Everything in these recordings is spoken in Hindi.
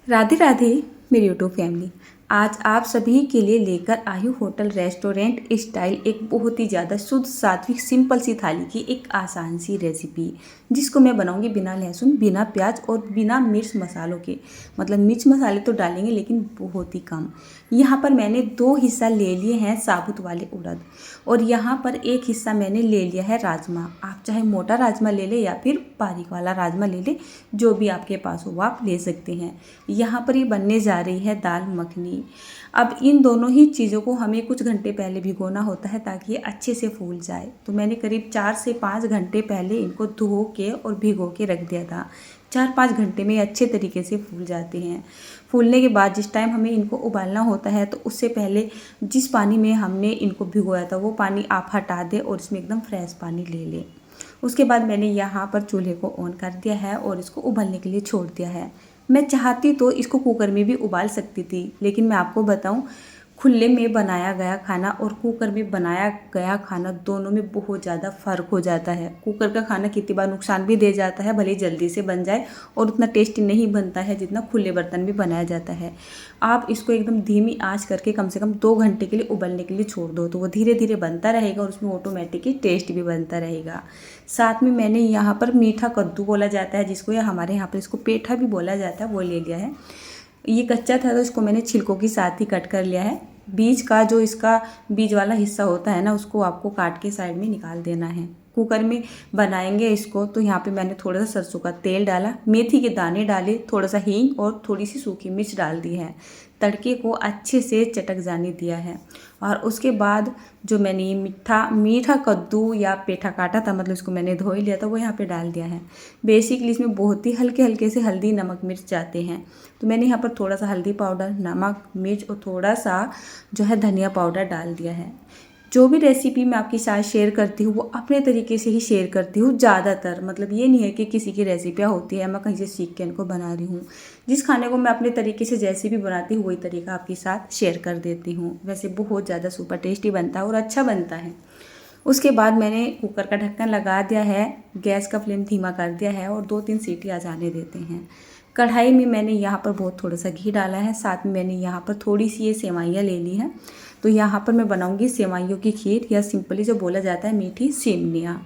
राधे राधे मेरी यूट्यूब फैमिली। आज आप सभी के लिए लेकर आई हूँ होटल रेस्टोरेंट स्टाइल एक बहुत ही ज़्यादा शुद्ध सात्विक सिंपल सी थाली की एक आसान सी रेसिपी, जिसको मैं बनाऊंगी बिना लहसुन बिना प्याज और बिना मिर्च मसालों के। मतलब मिर्च मसाले तो डालेंगे लेकिन बहुत ही कम। यहाँ पर मैंने 2 हिस्सा ले लिए हैं साबुत वाले उड़द, और यहाँ पर एक हिस्सा मैंने ले लिया है राजमा। आप चाहे मोटा राजमा ले लें या फिर बारीक वाला राजमा ले लें, जो भी आपके पास हो वो आप ले सकते हैं। यहाँ पर ये बनने जा रही है दाल मखनी। अब इन दोनों ही चीज़ों को हमें कुछ घंटे पहले भिगोना होता है ताकि ये अच्छे से फूल जाए। तो मैंने करीब 4 से 5 घंटे पहले इनको धो के और भिगो के रख दिया था। 4-5 घंटे में अच्छे तरीके से फूल जाते हैं। फूलने के बाद जिस टाइम हमें इनको उबालना होता है तो उससे पहले जिस पानी में हमने इनको भिगोया था वो पानी आप हटा दें और इसमें एकदम फ्रेश पानी ले लें। उसके बाद मैंने यहाँ पर चूल्हे को ऑन कर दिया है और इसको उबलने के लिए छोड़ दिया है। मैं चाहती तो इसको कुकर में भी उबाल सकती थी, लेकिन मैं आपको बताऊं, खुले में बनाया गया खाना और कुकर में बनाया गया खाना दोनों में बहुत ज़्यादा फ़र्क हो जाता है। कुकर का खाना कितनी बार नुकसान भी दे जाता है, भले ही जल्दी से बन जाए, और उतना टेस्टी नहीं बनता है जितना खुले बर्तन में बनाया जाता है। आप इसको एकदम धीमी आंच करके कम से कम 2 घंटे के लिए उबलने के लिए छोड़ दो, तो वो धीरे धीरे बनता रहेगा और उसमें ऑटोमेटिकली टेस्ट भी बनता रहेगा। साथ में मैंने यहाँ पर मीठा कद्दू बोला जाता है जिसको, या हमारे यहाँ पर इसको पेठा भी बोला जाता है, वो ले लिया है। ये कच्चा था तो इसको मैंने छिलकों के साथ ही कट कर लिया है। बीज का जो इसका बीज वाला हिस्सा होता है ना, उसको आपको काट के साइड में निकाल देना है। कुकर में बनाएंगे इसको, तो यहाँ पे मैंने थोड़ा सा सरसों का तेल डाला, मेथी के दाने डाले, थोड़ा सा हींग और थोड़ी सी सूखी मिर्च डाल दी है। तड़के को अच्छे से चटक जाने दिया है। और उसके बाद जो मैंने मीठा कद्दू या पेठा काटा था, मतलब इसको मैंने धो ही लिया था, वो यहाँ पे डाल दिया है। बेसिकली इसमें बहुत ही हल्के हल्के से हल्दी नमक मिर्च जाते हैं, तो मैंने यहाँ पर थोड़ा सा हल्दी पाउडर, नमक, मिर्च और थोड़ा सा जो है धनिया पाउडर डाल दिया है। जो भी रेसिपी मैं आपके साथ शेयर करती हूँ वो अपने तरीके से ही शेयर करती हूँ ज़्यादातर। मतलब ये नहीं है कि किसी की रेसिपियाँ होती है मैं कहीं से सीख के इनको बना रही हूँ। जिस खाने को मैं अपने तरीके से जैसे भी बनाती हूँ वही तरीका आपके साथ शेयर कर देती हूँ। वैसे बहुत ज़्यादा सुपर टेस्टी बनता है और अच्छा बनता है। उसके बाद मैंने कुकर का ढक्कन लगा दिया है, गैस का फ्लेम धीमा कर दिया है और 2-3 सीटी आ जाने देते हैं। कढ़ाई में मैंने यहाँ पर बहुत थोड़ा सा घी डाला है, साथ में मैंने यहाँ पर थोड़ी सी ये सेवइयाँ ले ली हैं। तो यहाँ पर मैं बनाऊंगी सेवइयों की खीर, या सिंपली जो बोला जाता है मीठी सेवइयाँ।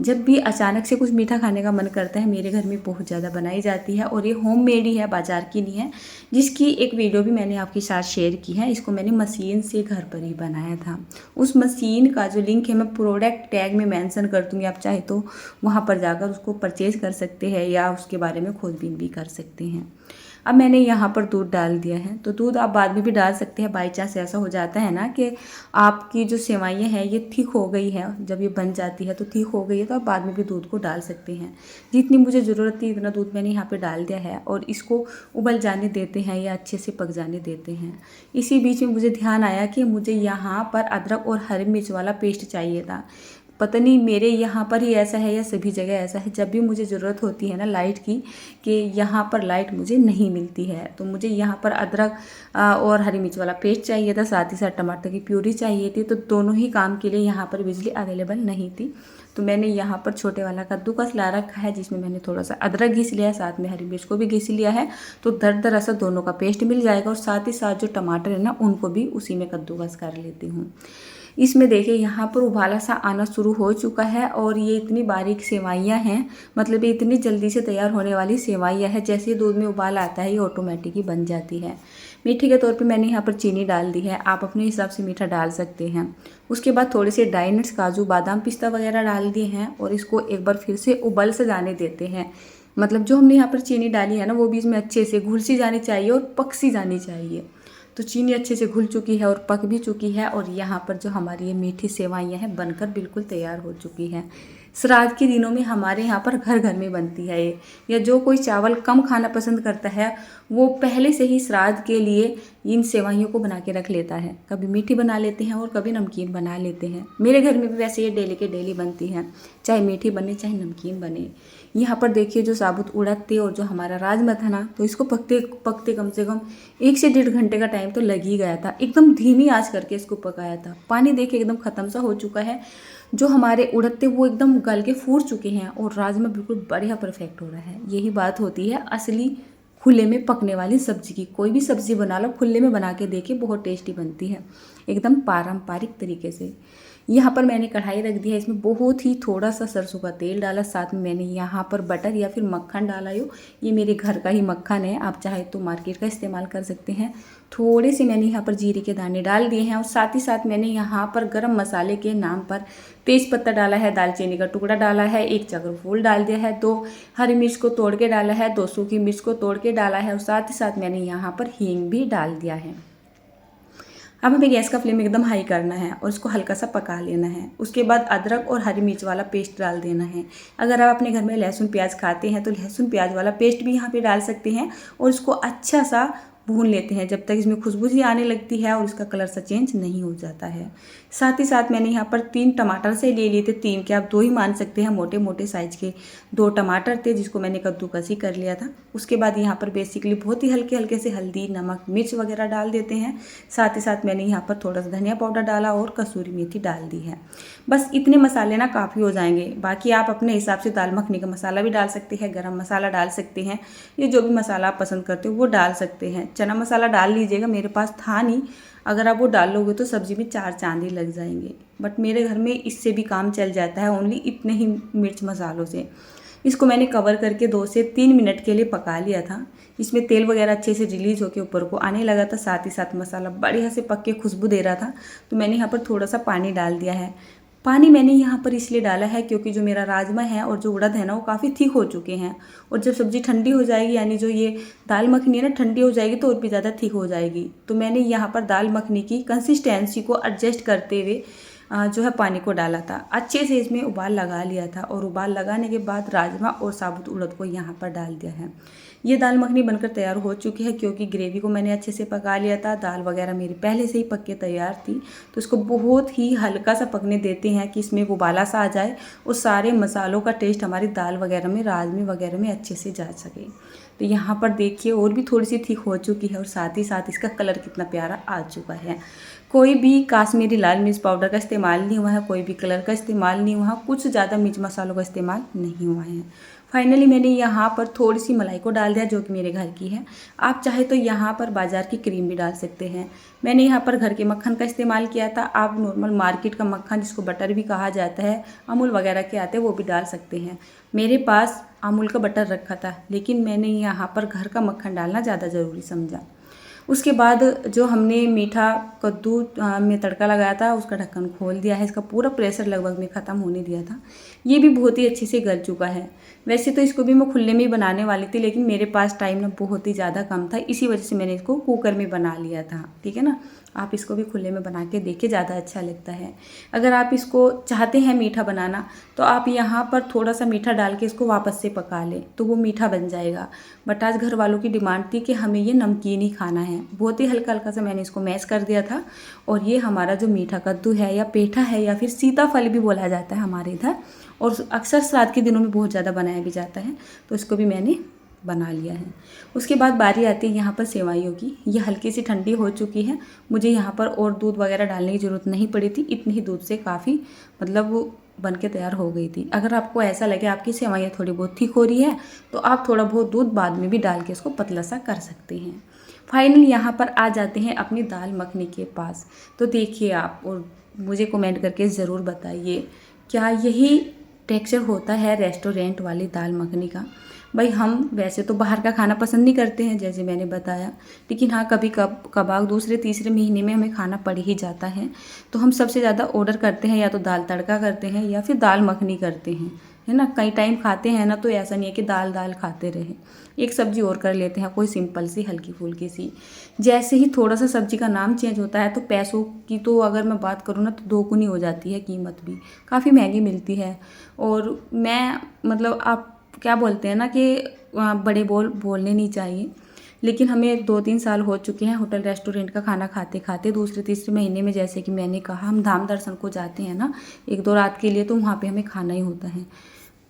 जब भी अचानक से कुछ मीठा खाने का मन करता है, मेरे घर में बहुत ज़्यादा बनाई जाती है और ये होम मेड ही है, बाज़ार की नहीं है, जिसकी एक वीडियो भी मैंने आपके साथ शेयर की है। इसको मैंने मशीन से घर पर ही बनाया था। उस मशीन का जो लिंक है मैं प्रोडक्ट टैग में मेंशन कर दूँगी, आप चाहे तो वहाँ पर जाकर उसको परचेज़ कर सकते हैं या उसके बारे में खोजबीन भी कर सकते हैं। अब मैंने यहाँ पर दूध डाल दिया है, तो दूध आप बाद में भी डाल सकते हैं। बाई चांस ऐसा हो जाता है ना कि आपकी जो सेवइयाँ हैं ये ठीक हो गई है, जब ये बन जाती है तो ठीक हो गई है, तो आप बाद में भी दूध को डाल सकते हैं। जितनी मुझे ज़रूरत थी इतना दूध मैंने यहाँ पे डाल दिया है और इसको उबल जाने देते हैं या अच्छे से पक जाने देते हैं। इसी बीच में मुझे ध्यान आया कि मुझे यहाँ पर अदरक और हरी मिर्च वाला पेस्ट चाहिए था। पता नहीं मेरे यहाँ पर ही ऐसा है या सभी जगह ऐसा है, जब भी मुझे ज़रूरत होती है ना लाइट की, कि यहाँ पर लाइट मुझे नहीं मिलती है, तो मुझे यहाँ पर अदरक और हरी मिर्च वाला पेस्ट चाहिए था, साथ ही साथ टमाटर की प्यूरी चाहिए थी। तो दोनों ही काम के लिए यहाँ पर बिजली अवेलेबल नहीं थी, तो मैंने यहाँ पर छोटे वाला कद्दूकस ला रखा है जिसमें मैंने थोड़ा सा अदरक घिस लिया है, साथ में हरी मिर्च को भी घिस लिया है, तो दरदरा दोनों का पेस्ट मिल जाएगा। और साथ ही साथ जो टमाटर है ना उनको भी उसी में कद्दूकस कर लेती हूँ। इसमें देखिए यहाँ पर उबाला सा आना शुरू हो चुका है और ये इतनी बारीक सेवइयाँ हैं, मतलब ये इतनी जल्दी से तैयार होने वाली सेवइयाँ है। जैसे दूध में उबाल आता है ये ऑटोमेटिक ही बन जाती है। मीठे के तौर पे मैंने यहाँ पर चीनी डाल दी है, आप अपने हिसाब से मीठा डाल सकते हैं। उसके बाद थोड़े से ड्राई नट्स, काजू बादाम पिस्ता वगैरह डाल दिए हैं और इसको एक बार फिर से उबल से जाने देते हैं। मतलब जो हमने यहाँ पर चीनी डाली है ना वो भी इसमें अच्छे से घुल सी जानी चाहिए और पक सी जानी चाहिए। तो चीनी अच्छे से घुल चुकी है और पक भी चुकी है और यहाँ पर जो हमारी ये मीठी सेवइयाँ हैं बनकर बिल्कुल तैयार हो चुकी है। श्राद्ध के दिनों में हमारे यहाँ पर घर घर में बनती है ये, या जो कोई चावल कम खाना पसंद करता है वो पहले से ही श्राद्ध के लिए इन सेवइयों को बना के रख लेता है। कभी मीठी बना लेते हैं और कभी नमकीन बना लेते हैं। मेरे घर में भी वैसे ये डेली के डेली बनती है, चाहे मीठी बने चाहे नमकीन बने। यहाँ पर देखिए जो साबुत उड़द थे और जो हमारा राजमा था ना, तो इसको पकते पकते कम से कम 1 से 1.5 घंटे का टाइम तो लग ही गया था। एकदम धीमी आंच करके इसको पकाया था। पानी देखिए एकदम ख़त्म सा हो चुका है। जो हमारे उड़द थे वो एकदम गल के फूट चुके हैं और राजमा बिल्कुल बढ़िया परफेक्ट हो रहा है। यही बात होती है असली खुले में पकने वाली सब्जी की। कोई भी सब्जी बना लो खुले में बना के देखिए, बहुत टेस्टी बनती है एकदम पारंपरिक तरीके से। यहाँ पर मैंने कढ़ाई रख दी है, इसमें बहुत ही थोड़ा सा सरसों का तेल डाला, साथ में मैंने यहाँ पर बटर या फिर मक्खन डाला। ये मेरे घर का ही मक्खन है, आप चाहे तो मार्केट का इस्तेमाल कर सकते हैं। थोड़े से मैंने यहाँ पर जीरे के दाने डाल दिए हैं और साथ ही साथ मैंने यहाँ पर गरम मसाले के नाम पर तेज पत्ता डाला है, दालचीनी का टुकड़ा डाला है, 1 चक्रफूल डाल दिया है, 2 हरी मिर्च को तोड़ के डाला है, 2 सूखी मिर्च को तोड़ के डाला है और साथ ही साथ मैंने यहाँ पर हींग भी डाल दिया है। अब हमें गैस का फ्लेम एकदम हाई करना है और इसको हल्का सा पका लेना है। उसके बाद अदरक और हरी मिर्च वाला पेस्ट डाल देना है। अगर आप अपने घर में लहसुन प्याज खाते हैं तो लहसुन प्याज वाला पेस्ट भी यहाँ पे डाल सकते हैं और इसको अच्छा सा भून लेते हैं जब तक इसमें खुशबू सी आने लगती है और इसका कलर सा चेंज नहीं हो जाता है। साथ ही साथ मैंने यहाँ पर 3 टमाटर से ले लिए थे, 3 के आप 2 ही मान सकते हैं, मोटे मोटे साइज के 2 टमाटर थे जिसको मैंने कद्दूकस ही कर लिया था। उसके बाद यहाँ पर बेसिकली बहुत ही हल्के हल्के से हल्दी, नमक, मिर्च वगैरह डाल देते हैं। साथ ही साथ मैंने यहाँ पर थोड़ा सा धनिया पाउडर डाला और कसूरी मेथी डाल दी है। बस इतने मसाले ना काफ़ी हो जाएंगे। बाकी आप अपने हिसाब से दाल मखनी का मसाला भी डाल सकते हैं, गरम मसाला डाल सकते हैं, ये जो भी मसाला आप पसंद करते हो वो डाल सकते हैं। चना मसाला डाल लीजिएगा, मेरे पास था नहीं, अगर आप वो डाल लोगे तो सब्जी में 4 चांद ही लग जाएंगे, बट मेरे घर में इससे भी काम चल जाता है, ओनली इतने ही मिर्च मसालों से। इसको मैंने कवर करके 2 से 3 मिनट के लिए पका लिया था। इसमें तेल वगैरह अच्छे से रिलीज होकर ऊपर को आने लगा था, साथ ही साथ मसाला बढ़िया से पक के खुशबू दे रहा था, तो मैंने यहाँ पर थोड़ा सा पानी डाल दिया है। पानी मैंने यहाँ पर इसलिए डाला है क्योंकि जो मेरा राजमा है और जो उड़द है ना वो काफ़ी थिक हो चुके हैं और जब सब्ज़ी ठंडी हो जाएगी, यानी जो ये दाल मखनी है ना ठंडी हो जाएगी तो और भी ज़्यादा थिक हो जाएगी। तो मैंने यहाँ पर दाल मखनी की कंसिस्टेंसी को एडजस्ट करते हुए जो है पानी को डाला था। अच्छे से इसमें उबाल लगा लिया था और उबाल लगाने के बाद राजमा और साबुत उड़द को यहाँ पर डाल दिया है। ये दाल मखनी बनकर तैयार हो चुकी है क्योंकि ग्रेवी को मैंने अच्छे से पका लिया था, दाल वगैरह मेरी पहले से ही पक के तैयार थी। तो इसको बहुत ही हल्का सा पकने देते हैं कि इसमें उबाला सा आ जाए और सारे मसालों का टेस्ट हमारी दाल वगैरह में, राजमे वगैरह में अच्छे से जा सके। तो यहाँ पर देखिए और भी थोड़ी सी थिक हो चुकी है और साथ ही साथ इसका कलर कितना प्यारा आ चुका है। कोई भी काश्मीरी लाल मिर्च पाउडर का इस्तेमाल नहीं हुआ है, कोई भी कलर का इस्तेमाल नहीं हुआ, कुछ ज़्यादा मिर्च मसालों का इस्तेमाल नहीं हुआ है। फाइनली मैंने यहाँ पर थोड़ी सी मलाई को डाल दिया जो कि मेरे घर की है। आप चाहे तो यहाँ पर बाज़ार की क्रीम भी डाल सकते हैं। मैंने यहाँ पर घर के मक्खन का इस्तेमाल किया था। आप नॉर्मल मार्केट का मक्खन जिसको बटर भी कहा जाता है, अमूल वगैरह के आते हैं, वो भी डाल सकते हैं। मेरे पास अमूल का बटर रखा था लेकिन मैंने यहाँ पर घर का मक्खन डालना ज़्यादा ज़रूरी समझा। उसके बाद जो हमने मीठा कद्दू में तड़का लगाया था उसका ढक्कन खोल दिया है, इसका पूरा प्रेशर लगभग में ख़त्म होने दिया था। ये भी बहुत ही अच्छे से गल चुका है। वैसे तो इसको भी मैं खुले में ही बनाने वाली थी लेकिन मेरे पास टाइम ना बहुत ही ज़्यादा कम था, इसी वजह से मैंने इसको कुकर में बना लिया था। ठीक है ना, आप इसको भी खुले में बना के देखिए, ज़्यादा अच्छा लगता है। अगर आप इसको चाहते हैं मीठा बनाना तो आप यहाँ पर थोड़ा सा मीठा डाल के इसको वापस से पका लें तो वो मीठा बन जाएगा। बट आज घर वालों की डिमांड थी कि हमें ये नमकीन ही खाना है, बहुत ही हल्का हल्का सा मैंने इसको मैश कर दिया था। और ये हमारा जो मीठा कद्दू है या पेठा है या फिर सीताफल भी बोला जाता है हमारे इधर, और अक्सर श्राद्ध के दिनों में बहुत ज़्यादा बनाया भी जाता है, तो इसको भी मैंने बना लिया है। उसके बाद बारी आती है यहाँ पर सेवइयों की। ये हल्की सी ठंडी हो चुकी है, मुझे यहाँ पर और दूध वगैरह डालने की ज़रूरत नहीं पड़ी थी, इतनी ही दूध से काफ़ी मतलब वो बन के तैयार हो गई थी। अगर आपको ऐसा लगे आपकी सेवइयाँ थोड़ी बहुत ठीक हो रही है तो आप थोड़ा बहुत दूध बाद में भी डाल के इसको पतला सा कर सकते हैं। फाइनल यहाँ पर आ जाते हैं अपनी दाल मखनी के पास। तो देखिए आप और मुझे कमेंट करके ज़रूर बताइए, क्या यही टेक्सचर होता है रेस्टोरेंट वाली दाल मखनी का? भाई हम वैसे तो बाहर का खाना पसंद नहीं करते हैं जैसे मैंने बताया, लेकिन हाँ कभी कभार दूसरे तीसरे महीने में हमें खाना पड़ ही जाता है तो हम सबसे ज़्यादा ऑर्डर करते हैं या तो दाल तड़का करते हैं या फिर दाल मखनी करते हैं, है ना। कई टाइम खाते हैं ना तो ऐसा नहीं है कि दाल दाल खाते रहे, एक सब्जी और कर लेते हैं कोई सिंपल सी हल्की फुल्की सी। जैसे ही थोड़ा सा सब्जी का नाम चेंज होता है तो पैसों की तो अगर मैं बात करूँ ना तो दोगुनी हो जाती है, कीमत भी काफ़ी महंगी मिलती है। और मैं मतलब आप क्या बोलते हैं ना कि बड़े बोलने नहीं चाहिए, लेकिन हमें 2-3 साल हो चुके हैं होटल रेस्टोरेंट का खाना खाते खाते। दूसरे तीसरे महीने में जैसे कि मैंने कहा हम धाम दर्शन को जाते हैं ना 1-2 रात के लिए, तो वहाँ पे हमें खाना ही होता है।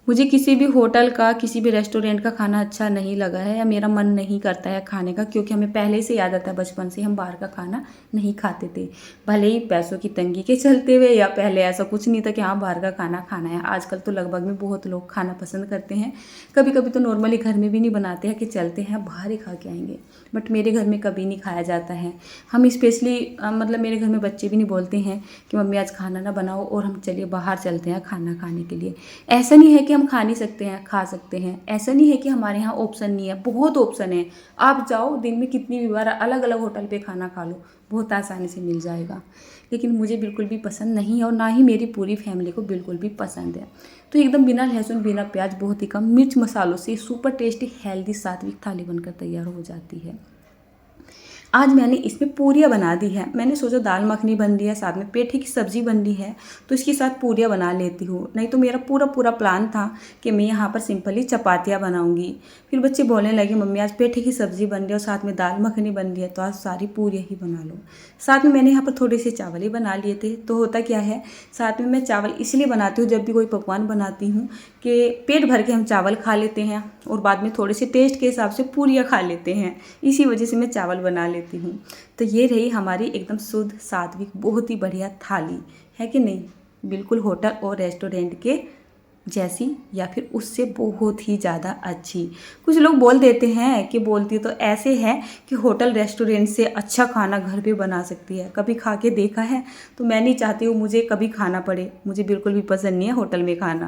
मुझे किसी भी होटल का, किसी भी रेस्टोरेंट का खाना अच्छा नहीं लगा है या मेरा मन नहीं करता है खाने का, क्योंकि हमें पहले से आदत है, बचपन से हम बाहर का खाना नहीं खाते थे। भले ही पैसों की तंगी के चलते हुए, या पहले ऐसा कुछ नहीं था कि हाँ बाहर का खाना खाना है। आजकल तो लगभग में बहुत लोग खाना पसंद करते हैं। कभी कभी तो नॉर्मली घर में भी नहीं बनाते हैं कि चलते हैं बाहर ही खा के आएंगे, बट मेरे घर में कभी नहीं खाया जाता है। हम स्पेशली मतलब मेरे घर में बच्चे भी नहीं बोलते हैं कि मम्मी आज खाना ना बनाओ और हम चलिए बाहर चलते हैं खाना खाने के लिए। ऐसा नहीं है कि हम खा नहीं सकते हैं, खा सकते हैं। ऐसा नहीं है कि हमारे यहाँ ऑप्शन नहीं है, बहुत ऑप्शन है। आप जाओ दिन में कितनी भी बार अलग अलग होटल पे खाना खा लो, बहुत आसानी से मिल जाएगा। लेकिन मुझे बिल्कुल भी पसंद नहीं है और ना ही मेरी पूरी फैमिली को बिल्कुल भी पसंद है। तो एकदम बिना लहसुन बिना प्याज, बहुत ही कम मिर्च मसालों से सुपर टेस्टी हेल्दी सात्विक थाली बनकर तैयार हो जाती है। आज मैंने इसमें पूरियाँ बना दी है। मैंने सोचा दाल मखनी बन रही है, साथ में पेठे की सब्ज़ी बन रही है, तो इसके साथ पूरियाँ बना लेती हूँ। नहीं तो मेरा पूरा पूरा प्लान था कि मैं यहाँ पर सिंपली चपातियाँ बनाऊँगी। फिर बच्चे बोलने लगे मम्मी आज पेठे की सब्ज़ी बन रही है और साथ में दाल मखनी बन रही है, तो आज सारी पूरियाँ ही बना लो। साथ में मैंने यहाँ पर थोड़े से चावल ही बना लिए थे। तो होता क्या है, साथ में मैं चावल इसलिए बनाती हूँ जब भी कोई पकवान बनाती हूँ कि पेट भर के हम चावल खा लेते हैं और बाद में थोड़े से टेस्ट के हिसाब से पूरियाँ खा लेते हैं। इसी वजह से मैं चावल बना लेती हूँ। तो ये रही हमारी एकदम शुद्ध सात्विक बहुत ही बढ़िया थाली, है कि नहीं? बिल्कुल होटल और रेस्टोरेंट के जैसी या फिर उससे बहुत ही ज़्यादा अच्छी। कुछ लोग बोल देते हैं कि बोलती तो ऐसे है कि होटल रेस्टोरेंट से अच्छा खाना घर पे बना सकती है। कभी खा के देखा है? तो मैं नहीं चाहती हूँ मुझे कभी खाना पड़े। मुझे बिल्कुल भी पसंद नहीं है होटल में खाना।